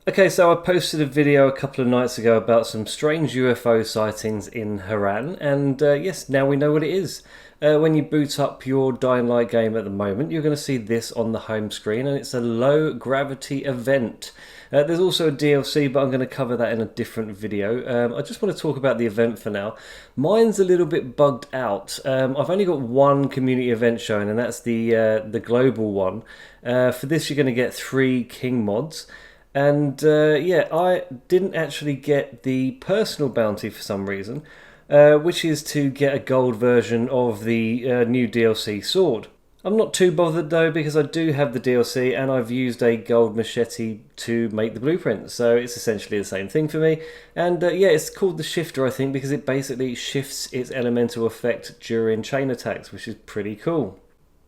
Okay, so I posted a video a couple of nights ago about some strange UFO sightings in Harran, and yes, now we know what it is. When you boot up your Dying Light game at the moment, you're going to see this on the home screen, and it's a low gravity event. There's also a DLC, but I'm going to cover that in a different video. I just want to talk about the event for now. Mine's a little bit bugged out. I've only got one community event showing, and that's the global one. For this, you're going to get 3 King mods. And yeah, I didn't actually get the personal bounty for some reason, which is to get a gold version of the new DLC sword. I'm not too bothered though, because I do have the DLC and I've used a gold machete to make the blueprint, so it's essentially the same thing for me. And yeah, it's called the shifter, I think, because it basically shifts its elemental effect during chain attacks, which is pretty cool.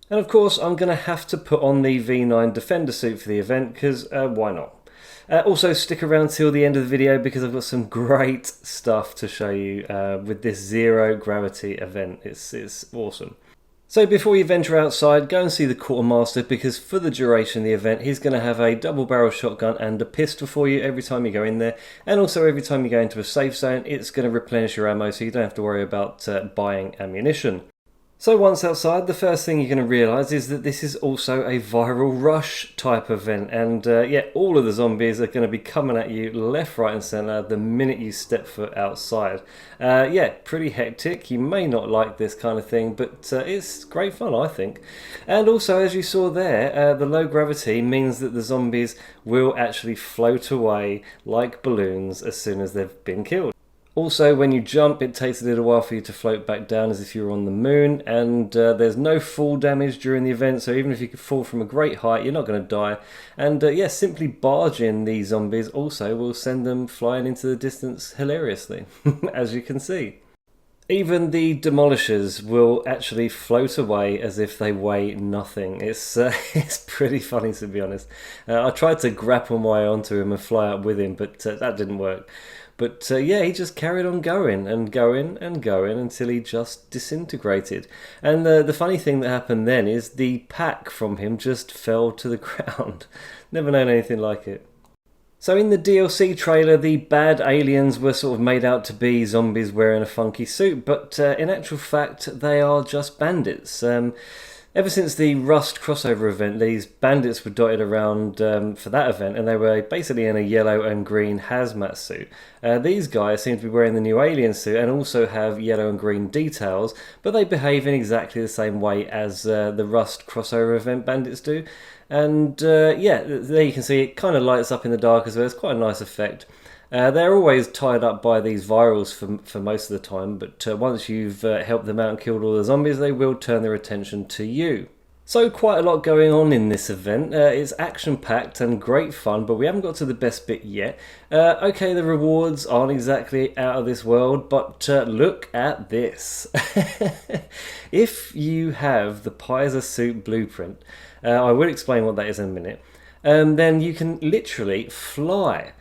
And of course, I'm going to have to put on the V9 Defender suit for the event, because why not? Also, stick around till the end of the video because I've got some great stuff to show you with this zero gravity event. It's awesome. So before you venture outside, go and see the quartermaster, because for the duration of the event, he's going to have a double barrel shotgun and a pistol for you every time you go in there. And also every time you go into a safe zone, it's going to replenish your ammo, so you don't have to worry about buying ammunition. So once outside, the first thing you're going to realise is that this is also a viral rush type event, and yeah, all of the zombies are going to be coming at you left, right and centre the minute you step foot outside. Yeah, pretty hectic. You may not like this kind of thing, but it's great fun, I think. And also, as you saw there, the low gravity means that the zombies will actually float away like balloons as soon as they've been killed. Also, when you jump, it takes a little while for you to float back down as if you were on the moon, and there's no fall damage during the event, so even if you could fall from a great height, you're not going to die. And yeah, simply barging these zombies also will send them flying into the distance hilariously, as you can see. Even the demolishers will actually float away as if they weigh nothing. It's pretty funny, to be honest. I tried to grapple my way onto him and fly up with him, but that didn't work. But yeah, he just carried on going and going and going until he just disintegrated. And the funny thing that happened then is the pack from him just fell to the ground. Never known anything like it. So in the DLC trailer, the bad aliens were sort of made out to be zombies wearing a funky suit, but in actual fact, they are just bandits. Ever since the Rust crossover event, these bandits were dotted around for that event, and they were basically in a yellow and green hazmat suit. These guys seem to be wearing the new alien suit and also have yellow and green details, but they behave in exactly the same way as the Rust crossover event bandits do. And yeah, there you can see it kind of lights up in the dark as well. It's quite a nice effect. They're always tied up by these virals for most of the time, but once you've helped them out and killed all the zombies, they will turn their attention to you. So quite a lot going on in this event. It's action-packed and great fun, but we haven't got to the best bit yet. Okay, the rewards aren't exactly out of this world, but look at this. If you have the Pyza suit blueprint, I will explain what that is in a minute, then you can literally fly.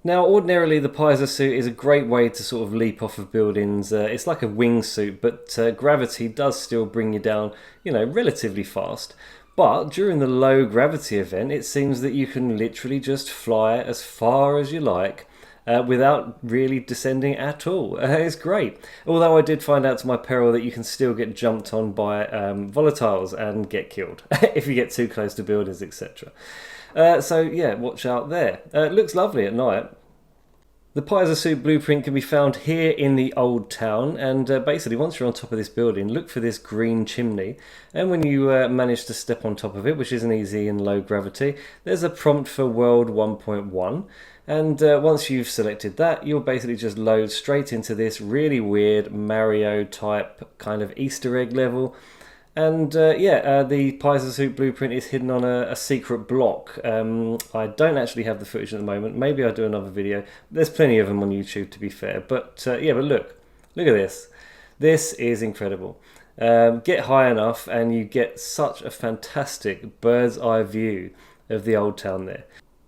Now, ordinarily, the Pyza suit is a great way to sort of leap off of buildings. It's like a wingsuit, but gravity does still bring you down, you know, relatively fast. But during the low gravity event, it seems that you can literally just fly as far as you like without really descending at all. It's great. Although I did find out to my peril that you can still get jumped on by volatiles and get killed if you get too close to buildings, etc. So yeah, watch out there. It looks lovely at night. The Pyza suit blueprint can be found here in the old town, and basically once you're on top of this building, look for this green chimney, and when you manage to step on top of it, which isn't easy in low gravity, there's a prompt for World 1.1, and once you've selected that, you'll basically just load straight into this really weird Mario type kind of Easter egg level. And yeah, the Pyza suit blueprint is hidden on a secret block. I don't actually have the footage at the moment. Maybe I'll do another video. There's plenty of them on YouTube, to be fair. But yeah, but look at this. This is incredible. Get high enough and you get such a fantastic bird's eye view of the old town there.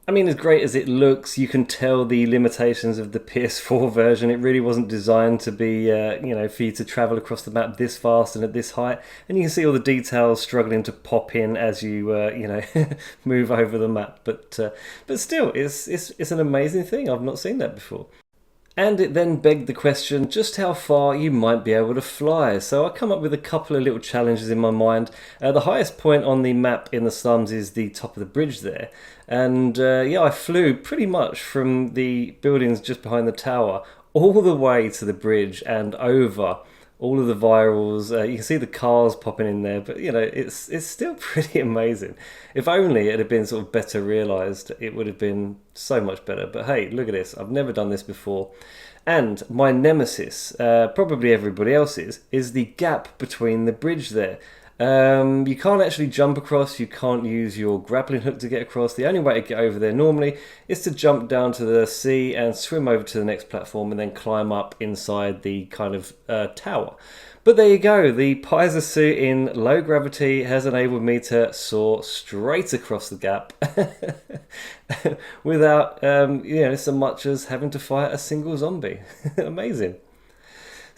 I mean, as great as it looks, you can tell the limitations of the PS4 version. It really wasn't designed to be, for you to travel across the map this fast and at this height. And you can see all the details struggling to pop in as you, move over the map. But still, it's an amazing thing. I've not seen that before. And it then begged the question just how far you might be able to fly. So I come up with a couple of little challenges in my mind. The highest point on the map in the slums is the top of the bridge there. And I flew pretty much from the buildings just behind the tower all the way to the bridge and over all of the virals. You can see the cars popping in there, but it's still pretty amazing. If only it had been sort of better realised, it would have been so much better. But hey, look at this. I've never done this before. And my nemesis, probably everybody else's, is the gap between the bridge there. You can't actually jump across, you can't use your grappling hook to get across. The only way to get over there normally is to jump down to the sea and swim over to the next platform and then climb up inside the kind of tower. But there you go, the Pyza suit in low gravity has enabled me to soar straight across the gap without so much as having to fight a single zombie. Amazing.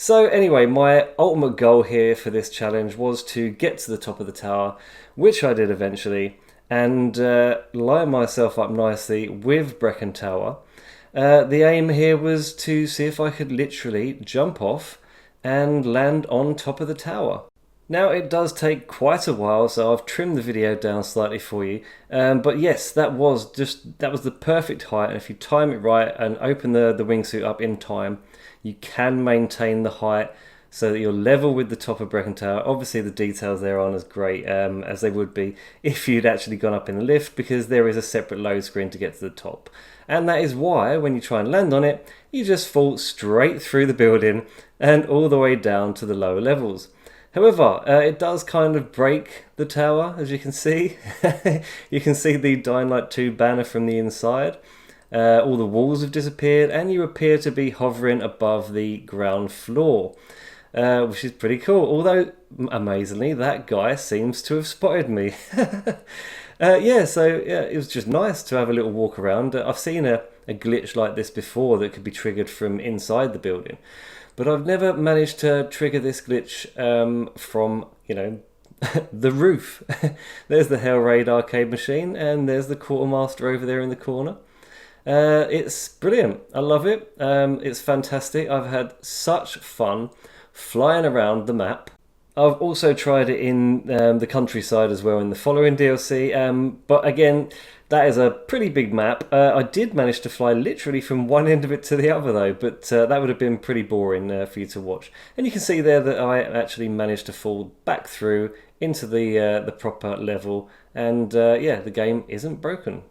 So anyway, my ultimate goal here for this challenge was to get to the top of the tower, which I did eventually, and line myself up nicely with Brecken Tower. The aim here was to see if I could literally jump off and land on top of the tower. Now it does take quite a while, so I've trimmed the video down slightly for you. But yes, that was the perfect height, and if you time it right and open the wingsuit up in time, you can maintain the height so that you're level with the top of Brecken Tower. Obviously the details there aren't as great as they would be if you'd actually gone up in the lift, because there is a separate load screen to get to the top. And that is why when you try and land on it, you just fall straight through the building and all the way down to the lower levels. However, it does kind of break the tower, as you can see. You can see the Dying Light 2 banner from the inside. All the walls have disappeared, and you appear to be hovering above the ground floor, which is pretty cool. Although, amazingly, that guy seems to have spotted me. It was just nice to have a little walk around. I've seen a glitch like this before that could be triggered from inside the building, but I've never managed to trigger this glitch from, the roof. There's the Hell Raid arcade machine, and there's the Quartermaster over there in the corner. It's brilliant. I love it. It's fantastic. I've had such fun flying around the map. I've also tried it in the countryside as well in the following DLC, but again, that is a pretty big map. I did manage to fly literally from one end of it to the other though, but that would have been pretty boring for you to watch. And you can see there that I actually managed to fall back through into the proper level, and the game isn't broken.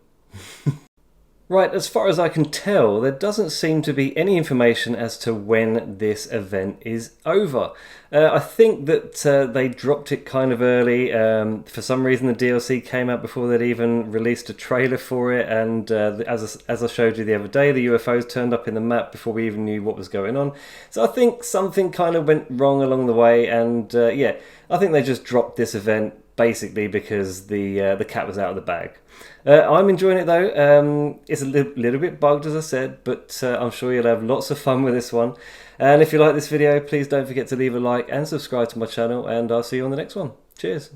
Right, as far as I can tell, there doesn't seem to be any information as to when this event is over. I think that they dropped it kind of early. For some reason the DLC came out before they'd even released a trailer for it, and as I showed you the other day, the UFOs turned up in the map before we even knew what was going on. So I think something kind of went wrong along the way, and I think they just dropped this event basically because the cat was out of the bag. I'm enjoying it though. It's a little bit bugged, as I said, but I'm sure you'll have lots of fun with this one. And if you like this video, please don't forget to leave a like and subscribe to my channel, and I'll see you on the next one. Cheers.